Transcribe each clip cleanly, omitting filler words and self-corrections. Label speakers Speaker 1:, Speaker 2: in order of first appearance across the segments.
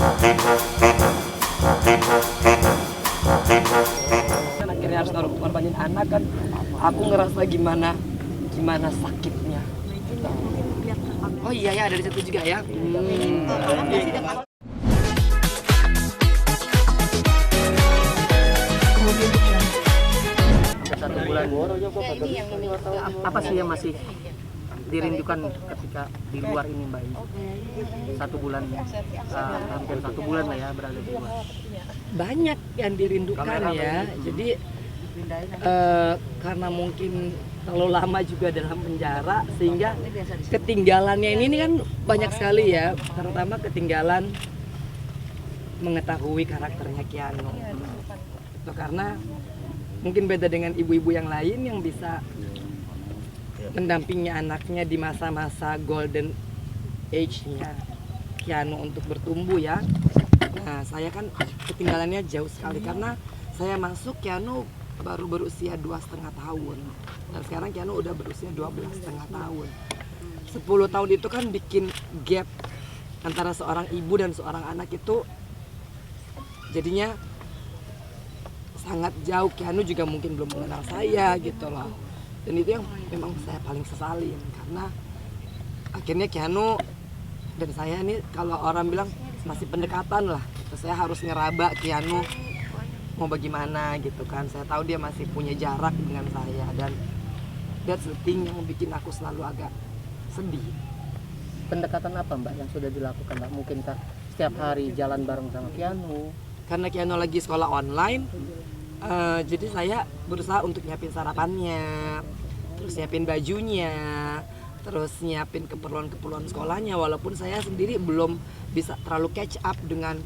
Speaker 1: Kan akhirnya harus naruh korbanin anak kan, aku ngerasa gimana sakitnya. Oh iya ya, ada di situ juga ya.
Speaker 2: Satu bulan. Apa sih yang masih dirindukan ketika di luar ini Mbak Indi? 1 bulan, hampir 1 bulan lah ya berada di luar.
Speaker 1: Banyak yang dirindukan ya. Jadi karena mungkin terlalu lama juga dalam penjara sehingga ketinggalannya ini kan banyak sekali ya. Terutama ketinggalan mengetahui karakternya Keanu. Itu karena mungkin beda dengan ibu-ibu yang lain yang bisa mendampingi anaknya di masa-masa golden age-nya Keanu untuk bertumbuh ya. Nah, saya kan ketinggalannya jauh sekali karena saya masuk Keanu baru berusia 2,5 tahun. Dan sekarang Keanu udah berusia 12,5 tahun. 10 tahun itu kan bikin gap antara seorang ibu dan seorang anak itu jadinya sangat jauh. Keanu juga mungkin belum mengenal saya gitu loh. Dan itu yang memang saya paling sesalin karena akhirnya Keanu dan saya ini kalau orang bilang masih pendekatan lah. Saya harus ngeraba Keanu mau bagaimana gitu kan. Saya tahu dia masih punya jarak dengan saya dan that's the thing yang bikin aku selalu agak sedih.
Speaker 2: Pendekatan apa Mbak yang sudah dilakukan Mbak? Mungkinkah setiap hari jalan bareng sama Keanu?
Speaker 1: Karena Keanu lagi sekolah online, jadi saya berusaha untuk nyiapin sarapannya, terus nyiapin bajunya, terus nyiapin keperluan-keperluan sekolahnya. Walaupun saya sendiri belum bisa terlalu catch up dengan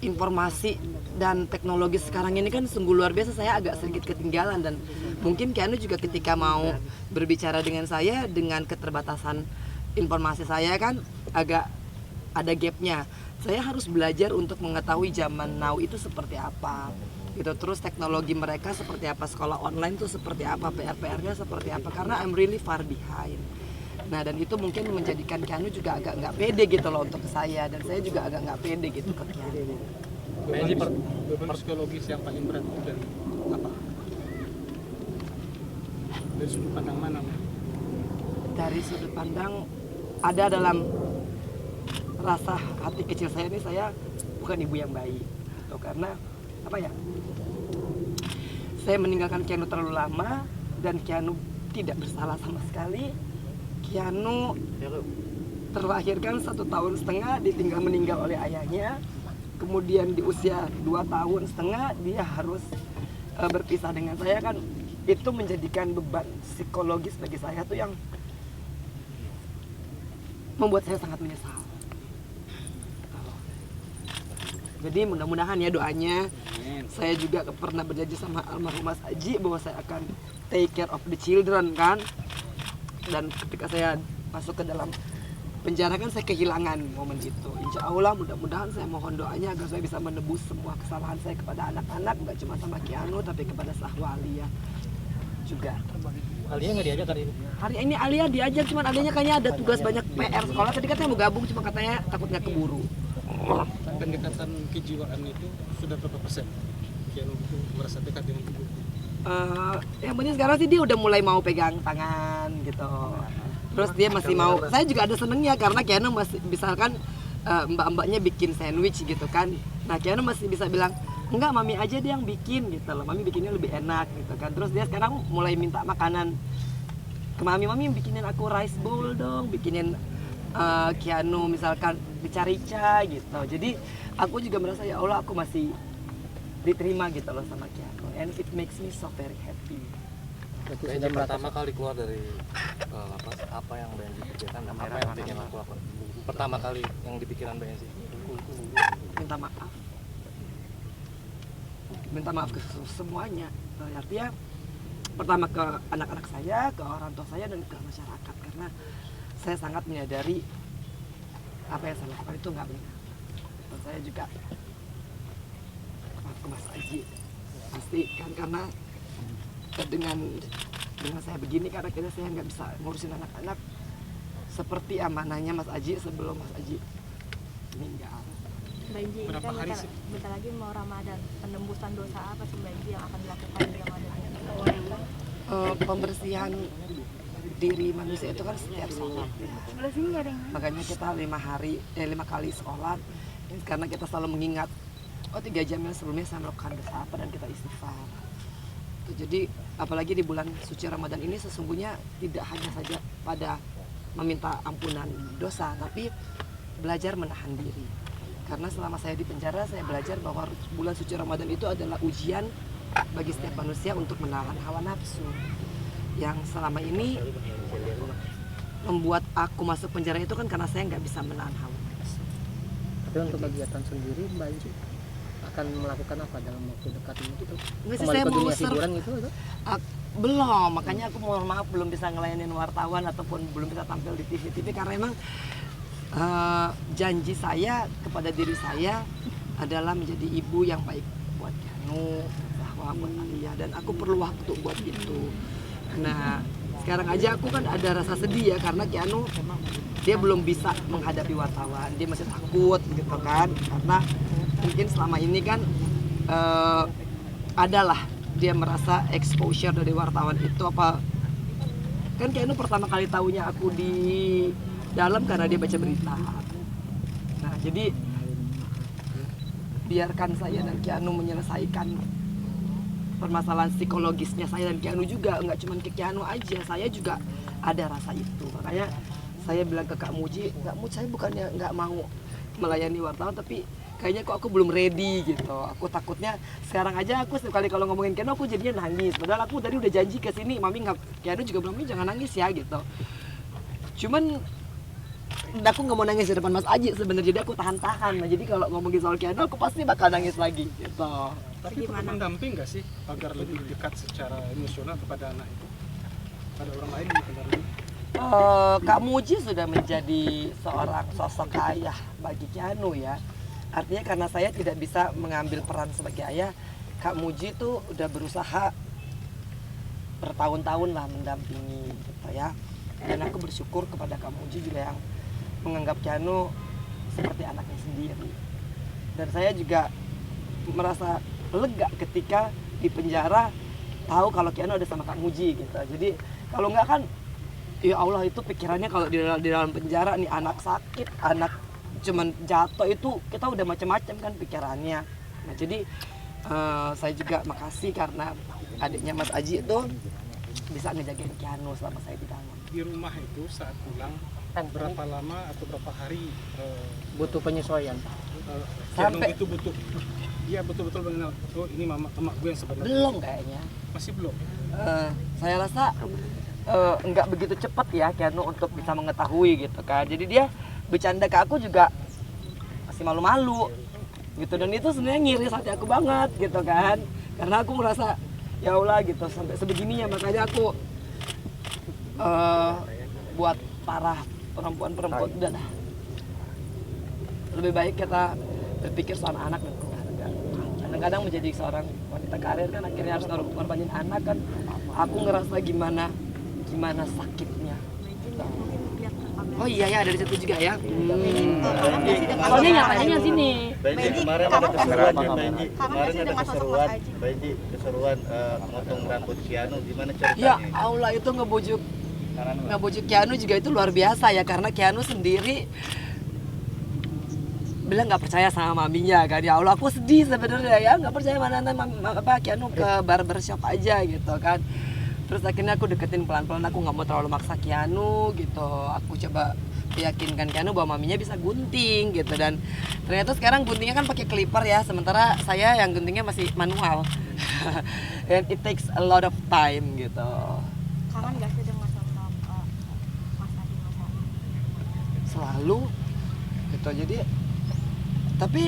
Speaker 1: informasi dan teknologi sekarang ini kan sungguh luar biasa. Saya agak sedikit ketinggalan dan mungkin Keanu juga ketika mau berbicara dengan saya dengan keterbatasan informasi saya kan agak ada gapnya. Saya harus belajar untuk mengetahui zaman now itu seperti apa gitu, terus teknologi mereka seperti apa, sekolah online tuh seperti apa, PR-nya seperti apa, karena I'm really far behind. Nah dan itu mungkin menjadikan Keanu juga agak nggak pede gitu loh untuk saya, dan saya juga agak nggak pede gitu ke Keanu.
Speaker 3: Beban psikologis yang paling berat itu dari apa? Dari sudut pandang mana?
Speaker 1: Dari sudut pandang ada dalam rasa hati kecil saya ini, saya bukan ibu yang baik gitu, karena apa ya, saya meninggalkan Keanu terlalu lama dan Keanu tidak bersalah sama sekali. Keanu terlahirkan 1,5 tahun ditinggal meninggal oleh ayahnya, kemudian di usia 2,5 tahun dia harus berpisah dengan saya kan. Itu menjadikan beban psikologis bagi saya tuh yang membuat saya sangat menyesal. Jadi mudah-mudahan ya doanya. Saya juga pernah berjanji sama almarhum Mas Aji bahwa saya akan take care of the children kan. Dan ketika saya masuk ke dalam penjara kan saya kehilangan momen itu. Insya Allah mudah-mudahan saya mohon doanya agar saya bisa menebus semua kesalahan saya kepada anak-anak, nggak cuma sama Keanu tapi kepada Sahwa Alia juga.
Speaker 2: Alia nggak diajak hari ini?
Speaker 1: Hari ini Alia diajak, cuman Alianya kayaknya ada tugas banyak PR sekolah. Tadi katanya mau gabung, cuma katanya takut nggak keburu.
Speaker 3: Pendekatan kejiwaan itu sudah berapa persen? Keanu itu merasa dekat dengan ibu?
Speaker 1: Yang penting sekarang sih dia udah mulai mau pegang tangan gitu. Terus dia masih mau, saya juga ada senengnya karena Keanu masih misalkan mbak-mbaknya bikin sandwich gitu kan. Nah Keanu masih bisa bilang, enggak mami aja dia yang bikin gitu loh, mami bikinnya lebih enak gitu kan. Terus dia sekarang mulai minta makanan ke mami bikinin aku rice bowl dong, bikinin Keanu misalkan rica-rica gitu. Jadi aku juga merasa ya Allah aku masih diterima gitu loh sama Keanu, and it makes me so very happy.
Speaker 4: Benji pertama kali keluar dari lapas, apa yang Benji pikirkan, apa yang ingin aku lakukan pertama kali yang dipikiran Benji?
Speaker 1: Minta maaf ke semuanya. Artinya pertama ke anak-anak saya, ke orang tua saya, dan ke masyarakat, karena saya sangat menyadari apa yang saya lakukan itu nggak benar. Dan saya juga ke Mas Aji pasti kan, karena dengan saya begini karena kira saya nggak bisa ngurusin anak-anak seperti amanahnya Mas Aji sebelum Mas Aji meninggal.
Speaker 5: Benji, ini
Speaker 3: Berapa
Speaker 5: kan
Speaker 3: hari
Speaker 5: bentar,
Speaker 3: sih?
Speaker 5: bentar lagi mau Ramadan. Penembusan dosa apa sih Benji yang akan dilakukan di Ramadan ini?
Speaker 1: Pembersihan diri manusia itu kan setiap sholat ya.
Speaker 5: Sebelah sini nggak ada yang
Speaker 1: Makanya kita 5 kali sholat karena kita selalu mengingat 3 jam yang sebelumnya saya melakukan dosa apa dan kita istighfar. Jadi apalagi di bulan suci Ramadan ini sesungguhnya tidak hanya saja pada meminta ampunan dosa, tapi belajar menahan diri. Karena selama saya di penjara saya belajar bahwa bulan suci Ramadan itu adalah ujian bagi setiap manusia untuk menahan hawa nafsu yang selama ini membuat aku masuk penjara itu kan karena saya nggak bisa menahan hawa nafsu.
Speaker 2: Tapi untuk kegiatan sendiri Mbak Anji akan melakukan apa dalam waktu dekat ini gitu?
Speaker 1: Nggak sih,
Speaker 2: Kembali
Speaker 1: saya
Speaker 2: ke
Speaker 1: mau
Speaker 2: dunia hiburan gitu?
Speaker 1: Belum, makanya aku mohon maaf belum bisa ngelayanin wartawan ataupun belum bisa tampil di TV karena emang janji saya kepada diri saya adalah menjadi ibu yang baik buat Keanu, bahwa buat Alia, dan aku perlu waktu buat itu. Nah sekarang aja aku kan ada rasa sedih ya karena Keanu dia belum bisa menghadapi wartawan, dia masih takut gitu kan, karena mungkin selama ini kan adalah dia merasa exposure dari wartawan itu apa kan Keanu pertama kali tahunya aku di dalam karena dia baca berita. Nah jadi biarkan saya dan Keanu menyelesaikan permasalahan psikologisnya saya dan Keanu juga, nggak cuma ke Keanu aja, saya juga ada rasa itu. Makanya saya bilang ke Kak Muji, Kak Muji saya bukannya nggak mau melayani wartawan tapi kayaknya kok aku belum ready gitu. Aku takutnya sekarang aja aku setiap kali kalau ngomongin Keanu aku jadinya nangis. Padahal aku tadi udah janji ke sini, Mami nggak, Keanu juga bilang, Mami jangan nangis ya gitu. Cuman aku nggak mau nangis di depan Mas Aji sebenarnya, jadi aku tahan-tahan. Nah, jadi kalau ngomongin soal Keanu aku pasti bakal nangis lagi gitu.
Speaker 3: Tapi perlu pendamping nggak sih agar lebih dekat secara emosional kepada anak itu? Ada orang lain di kendaraan ini?
Speaker 1: Kak Muji sudah menjadi seorang sosok ayah bagi Keanu ya. Artinya karena saya tidak bisa mengambil peran sebagai ayah, Kak Muji tuh udah berusaha bertahun-tahun lah mendampingi gitu ya. Dan aku bersyukur kepada Kak Muji juga yang menganggap Keanu seperti anaknya sendiri. Dan saya juga merasa lega ketika di penjara tahu kalau Keanu ada sama Kak Muji gitu. Jadi kalau nggak kan ya Allah itu pikirannya kalau di dalam penjara nih anak sakit, anak cuman jatuh itu kita udah macam-macam kan pikirannya. Nah jadi saya juga makasih karena adiknya Mas Aji itu bisa ngejagain Keanu selama saya di dalam.
Speaker 3: Di rumah itu saat pulang berapa lama atau berapa hari
Speaker 2: Butuh penyesuaian.
Speaker 3: Keanu
Speaker 1: Sampai-
Speaker 3: itu butuh? Iya betul-betul mengenal. Oh ini emak gue yang sebenarnya.
Speaker 1: Belum kayaknya.
Speaker 3: Masih belum.
Speaker 1: Saya rasa nggak begitu cepat ya Keanu untuk bisa mengetahui gitu kan. Jadi dia bercanda ke aku juga masih malu-malu gitu, dan itu sebenarnya ngiris hati aku banget gitu kan, karena aku merasa ya Allah gitu sampai sebegininya. Makanya aku buat para perempuan-perempuan udah dah, lebih baik kita berpikir soal anak dan keluarga. Kadang-kadang menjadi seorang wanita karir kan akhirnya harus ngorbanin anak kan. Aku ngerasa gimana sakitnya. Oh iya ya, ada di situ juga ya. Soalnya nyatanya sini.
Speaker 6: Benji, kemarin ada keseruan ya Benji. Kemarin ada keseruan. Benji, keseruan motong rambut Keanu, gimana ceritanya?
Speaker 1: Ya Allah, itu ngebujuk Keanu juga itu luar biasa ya, karena Keanu sendiri bilang nggak percaya sama maminya kan. Ya Allah, aku sedih sebenarnya ya, nggak percaya mana Keanu ke barbershop aja gitu kan. Terus akhirnya aku deketin pelan-pelan, aku nggak mau terlalu maksa Keanu gitu. Aku coba meyakinkan Keanu bahwa maminya bisa gunting gitu, dan ternyata sekarang guntingnya kan pakai clipper ya, sementara saya yang guntingnya masih manual. And it takes a lot of time gitu.
Speaker 5: Kangen gak sih dengan sosok Mas Adi?
Speaker 1: Selalu gitu. Jadi tapi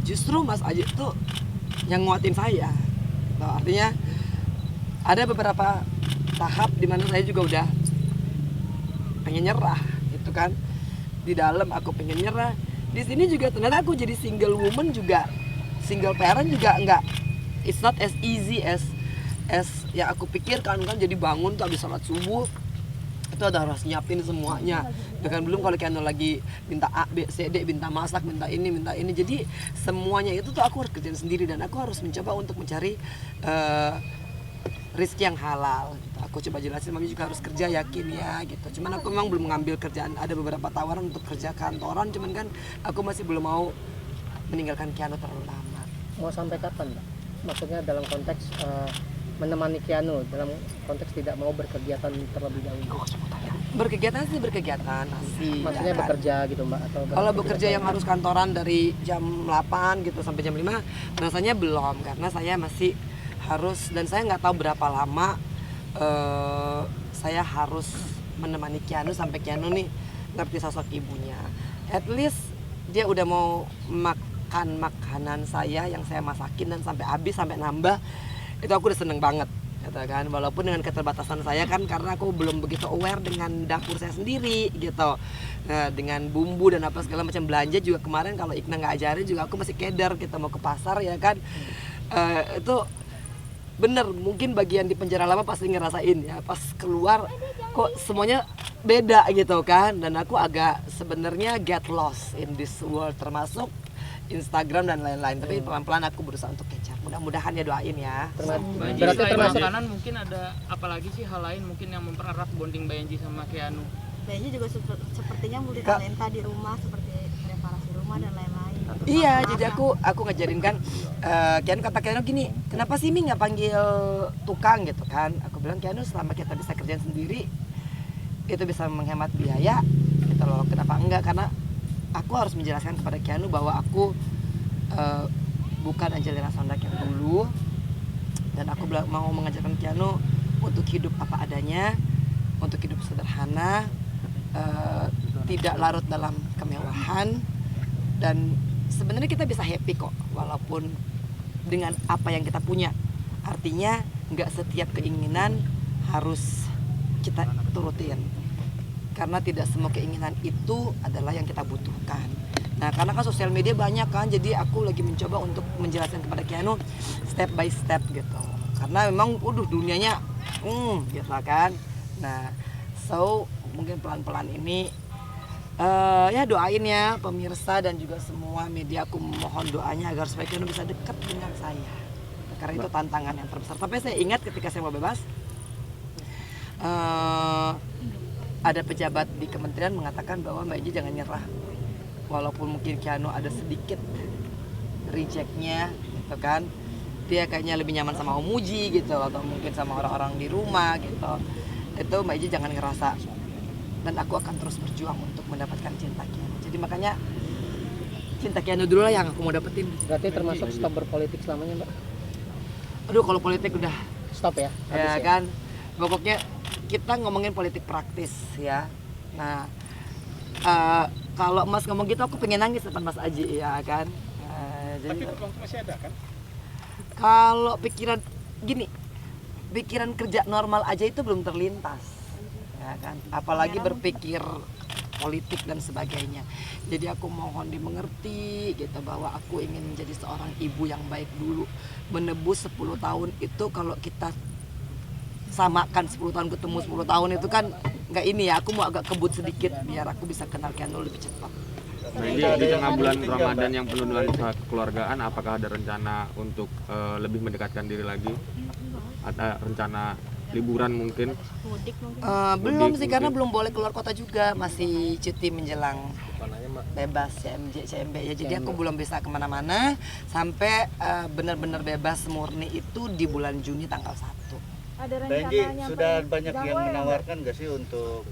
Speaker 1: justru Mas Aji tuh yang nguatin saya. Nah, artinya ada beberapa tahap di mana saya juga udah pengen nyerah gitu kan. Di dalam aku pengen nyerah, di sini juga ternyata aku jadi single woman juga, single parent juga enggak, it's not as easy as ya aku pikirkan kan. Jadi bangun tuh habis sholat subuh itu ada harus nyiapin semuanya, Bahkan belum kalau Keanu lagi minta A, B, C, D, minta masak, minta ini. Jadi semuanya itu tuh aku harus kerjain sendiri dan aku harus mencoba untuk mencari rezeki yang halal gitu. Aku coba jelasin Mami juga harus kerja, yakin ya gitu. Cuman aku memang belum mengambil kerjaan, ada beberapa tawaran untuk kerja kantoran, cuman kan aku masih belum mau meninggalkan Keanu terlalu lama.
Speaker 2: Mau sampai kapan, Mbak? Maksudnya dalam konteks menemani Keanu, dalam konteks tidak mau berkegiatan terlebih dahulu.
Speaker 1: Berkegiatan masih.
Speaker 2: Maksudnya
Speaker 1: ya kan?
Speaker 2: bekerja gitu, Mbak, atau
Speaker 1: Kalau bekerja yang harus kantoran dari jam 8 gitu sampai jam 5 rasanya belum, karena saya masih harus, dan saya nggak tahu berapa lama saya harus menemani Keanu sampai Keanu nih ngerti sosok ibunya. At least dia udah mau makan makanan saya yang saya masakin dan sampai habis, sampai nambah, itu aku udah seneng banget gitu kan. Walaupun dengan keterbatasan saya kan, karena aku belum begitu aware dengan dapur saya sendiri gitu. Nah, dengan bumbu dan apa segala macam, belanja juga kemarin kalau Ikna nggak ajarin juga aku masih keder, kita mau ke pasar ya kan. Itu bener, mungkin bagian di penjara lama pasti ngerasain ya, pas keluar kok semuanya beda gitu kan. Dan aku agak sebenarnya get lost in this world, termasuk Instagram dan lain-lain. Tapi pelan-pelan aku berusaha untuk catch up. Mudah-mudahan ya, doain ya.
Speaker 2: Berarti termasuk
Speaker 7: makanan, mungkin ada apalagi sih hal lain mungkin yang mempererat bonding Mbak Enji sama Keanu?
Speaker 5: Mbak Enji juga sepertinya multi talenta di rumah, seperti reparasi rumah dan lain-lain.
Speaker 1: Iya, jadi aku ngajarin kan, Keanu kata Keanu gini, kenapa sih Mi nggak panggil tukang gitu kan? Aku bilang Keanu, selama kita bisa kerjain sendiri, itu bisa menghemat biaya, gitu loh. Kenapa enggak? Karena aku harus menjelaskan kepada Keanu bahwa aku bukan Angelina Sondak yang dulu, dan aku mau mengajarkan Keanu untuk hidup apa adanya, untuk hidup sederhana, tidak larut dalam kemewahan, dan sebenarnya kita bisa happy kok walaupun dengan apa yang kita punya. Artinya nggak setiap keinginan harus kita turutin, karena tidak semua keinginan itu adalah yang kita butuhkan. Nah, karena kan sosial media banyak kan, jadi aku lagi mencoba untuk menjelaskan kepada Keanu step by step gitu. Karena memang dunianya gitu kan. Nah, so mungkin pelan-pelan ini ya doain ya pemirsa dan juga semua media, aku mohon doanya agar supaya Keanu bisa dekat dengan saya, karena itu tantangan yang terbesar. Tapi saya ingat ketika saya mau bebas, ada pejabat di kementerian mengatakan bahwa Mbak Enji jangan nyerah, walaupun mungkin Keanu ada sedikit rejectnya gitu kan, dia kayaknya lebih nyaman sama Om Muji gitu, atau mungkin sama orang-orang di rumah gitu. Itu Mbak Enji jangan ngerasa, dan aku akan terus berjuang untuk mendapatkan cinta Keanu. Jadi makanya cinta Keanu dulu lah yang aku mau dapetin.
Speaker 2: berarti termasuk stop berpolitik selamanya, Mbak?
Speaker 1: Aduh, kalau politik udah
Speaker 2: Stop ya?
Speaker 1: ya kan. Pokoknya kita ngomongin politik praktis ya. Nah, kalau Mas ngomong gitu aku pengen nangis depan Mas Aji ya kan. Jadi
Speaker 3: Tapi peluang masih ada kan?
Speaker 1: kalau pikiran gini, pikiran kerja normal aja itu belum terlintas. Ya kan, apalagi berpikir politik dan sebagainya. Jadi aku mohon dimengerti gitu, bahwa aku ingin menjadi seorang ibu yang baik dulu. Menebus 10 tahun itu, kalau kita samakan 10 tahun ketemu 10 tahun itu kan nggak ini ya, aku mau agak kebut sedikit biar aku bisa kenal Keanu lebih cepat.
Speaker 8: Jadi di tengah bulan Ramadan yang penuh dengan usaha kekeluargaan, apakah ada rencana untuk lebih mendekatkan diri lagi? Ada rencana liburan mungkin?
Speaker 5: Mudik mungkin.
Speaker 1: Belum sih, karena belum boleh keluar kota juga, masih cuti menjelang bebas CMB ya. Jadi aku belum bisa kemana-mana sampai benar-benar bebas murni itu di bulan Juni tanggal 1.
Speaker 5: Ada
Speaker 6: Mbak Enji,
Speaker 5: rencananya
Speaker 6: sudah banyak yang menawarkan nggak sih untuk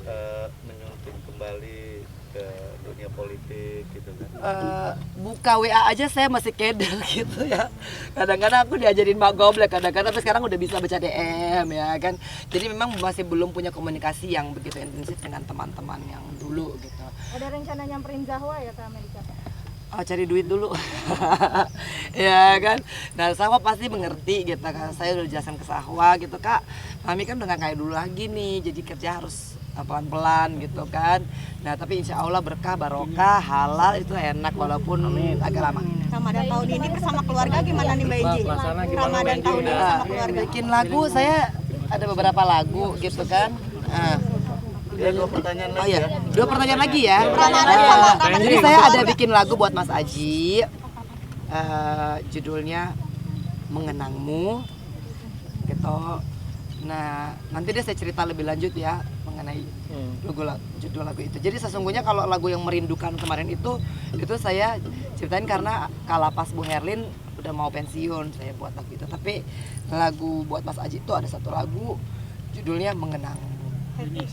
Speaker 6: menyunting kembali ke dunia politik gitu kan?
Speaker 1: Buka WA aja saya masih keder gitu ya. Kadang-kadang aku diajarin Mbak Goblek, kadang-kadang, tapi sekarang udah bisa baca DM ya kan. Jadi memang masih belum punya komunikasi yang begitu intensif dengan teman-teman yang dulu gitu.
Speaker 5: Ada rencana nyamperin Zahwa ya ke Amerika?
Speaker 1: Cari duit dulu. Ya kan. Nah, Sahwa pasti mengerti gitu kan. Saya udah jelaskan ke Sahwa gitu, Kak, Mami kan udah gak kayak dulu lagi nih, jadi kerja harus pelan-pelan gitu kan. Nah, tapi insya Allah berkah, barokah, halal, itu enak walaupun agak lama.
Speaker 5: Ramadan tahun ini bersama keluarga gimana nih Mbak Enji?
Speaker 4: Suasana gimana Mbak
Speaker 5: Ramadan
Speaker 4: Enji
Speaker 5: tahun ini
Speaker 4: udah
Speaker 5: sama keluarga.
Speaker 1: Bikin lagu, saya ada beberapa lagu gitu kan.
Speaker 6: Ya, 2 pertanyaan
Speaker 1: Oh
Speaker 6: lagi
Speaker 1: ya,
Speaker 6: ya.
Speaker 1: 2 pertanyaan lagi ya.
Speaker 5: Ramadan sama Ramadan
Speaker 1: Jadi
Speaker 5: sama
Speaker 1: saya ada
Speaker 5: keluarga.
Speaker 1: bikin lagu buat Mas Aji. Judulnya Mengenangmu. Gitu. Nah, nanti deh saya cerita lebih lanjut ya mengenai judul lagu itu. Jadi sesungguhnya kalau lagu yang Merindukan kemarin itu saya ceritain karena kalapas Bu Herlin udah mau pensiun, saya buat lagu itu. Tapi lagu buat Mas Aji itu ada satu lagu judulnya Mengenangmu.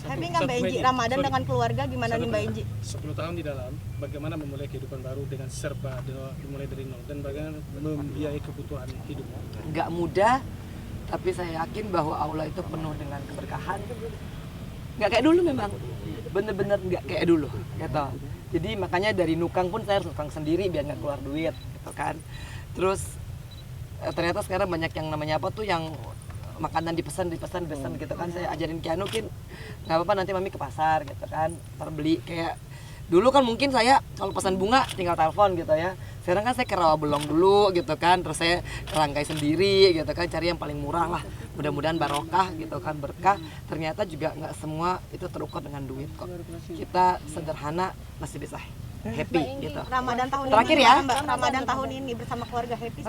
Speaker 5: Happy nggak Mbak Enji Ramadan dengan keluarga, gimana nih Mbak Enji?
Speaker 3: 10 tahun di dalam, bagaimana memulai kehidupan baru dengan serba dimulai dari nol dan bagaimana membiayai kebutuhan hidup.
Speaker 1: Nggak mudah, tapi saya yakin bahwa Allah itu penuh dengan keberkahan. Nggak kayak dulu memang, bener-bener nggak kayak dulu gitu. Jadi makanya dari nukang pun saya harus nukang sendiri biar nggak keluar duit gitu kan. Terus ternyata sekarang banyak yang namanya apa tuh yang makanan dipesan gitu kan. Saya ajarin Keanu, nggak apa-apa nanti mami ke pasar gitu kan, terbeli kayak dulu kan mungkin saya kalau pesan bunga tinggal telepon gitu ya. Sekarang kan saya ke Rawabelong dulu gitu kan, terus saya ke Langkai sendiri gitu kan, cari yang paling murah lah. Mudah-mudahan barokah gitu kan, berkah. Ternyata juga nggak semua itu terukur dengan duit kok. Kita sederhana masih bisa happy gitu.
Speaker 5: Ramadan tahun
Speaker 1: Terakhir
Speaker 5: ini
Speaker 1: ya.
Speaker 5: Mbak, Ramadan tahun ini bersama keluarga happy.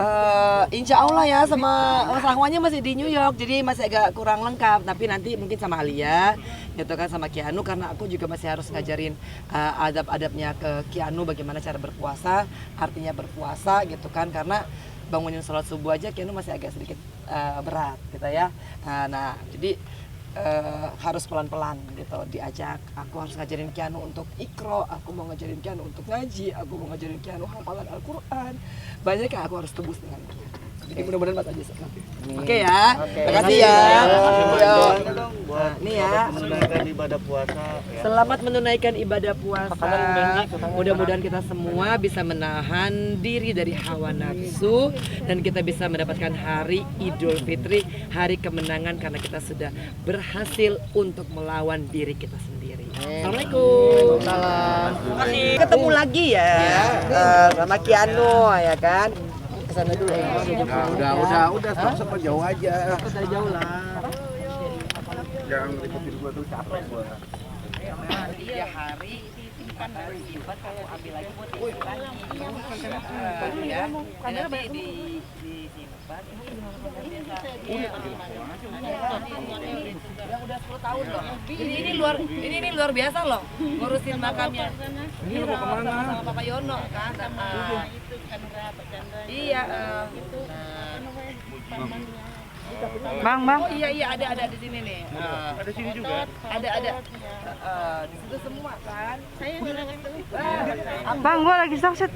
Speaker 1: Insya Allah ya, sama Rahwanya masih di New York, jadi masih agak kurang lengkap. Tapi nanti mungkin sama Alia, gitu kan, sama Keanu, karena aku juga masih harus ngajarin adab-adabnya ke Keanu bagaimana cara berpuasa, artinya berpuasa gitu kan, karena bangunin sholat subuh aja Keanu masih agak sedikit berat gitu ya. Nah jadi harus pelan-pelan gitu diajak. Aku harus ngajarin Keanu untuk ikro, aku mau ngajarin Keanu untuk ngaji, aku mau ngajarin Keanu hafalan Al-Quran. Banyak yang aku harus tebus dengan dia. Jadi mudah-mudahan Mas Aji senang. Oke ya, terima kasih ya. Nah, ini ya.
Speaker 6: Menunaikan ibadah puasa ya.
Speaker 1: Selamat menunaikan ibadah puasa. Mudah-mudahan kita semua bisa menahan diri dari hawa nafsu dan kita bisa mendapatkan hari Idul Fitri, hari kemenangan karena kita sudah berhasil untuk melawan diri kita sendiri. Assalamualaikum. Ketemu lagi ya, sama Keanu ya kan. Kesana dulu ya.
Speaker 6: Udah sama jauh aja.
Speaker 1: Dari jauh lah.
Speaker 6: Jangan ribet gua tuh capek gua.
Speaker 1: 3 hari kan harus simpan, aku ambil lagi buat disimpan ya. Nanti disimpan. Udah 10 tahun loh. Ini luar biasa loh, ngurusin makamnya. Ini mau kemana? Sama Papa Yono kan. Iya. Bang. Oh iya ada di sini nih. Ada sini juga. Ada. Di situ semua kan. Saya Bang, gua lagi sakit.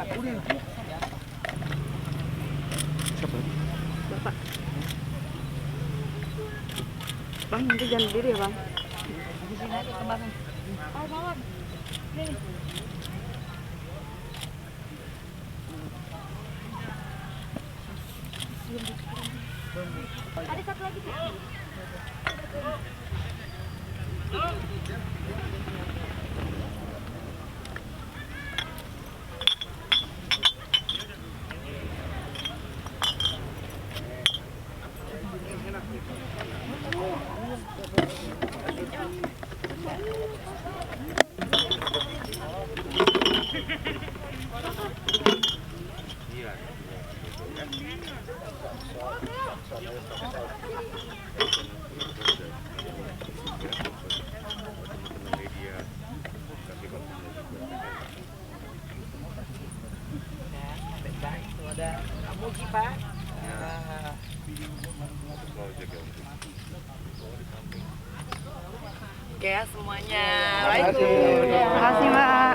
Speaker 1: Bapak. Bang, nanti jangan berdiri ya, Bang. Di sini aja ke belakang. Oh, Bang. Nih. Ada satu lagi sih. Ada Muji Pak. Oke ya semuanya. Terima kasih Mbak.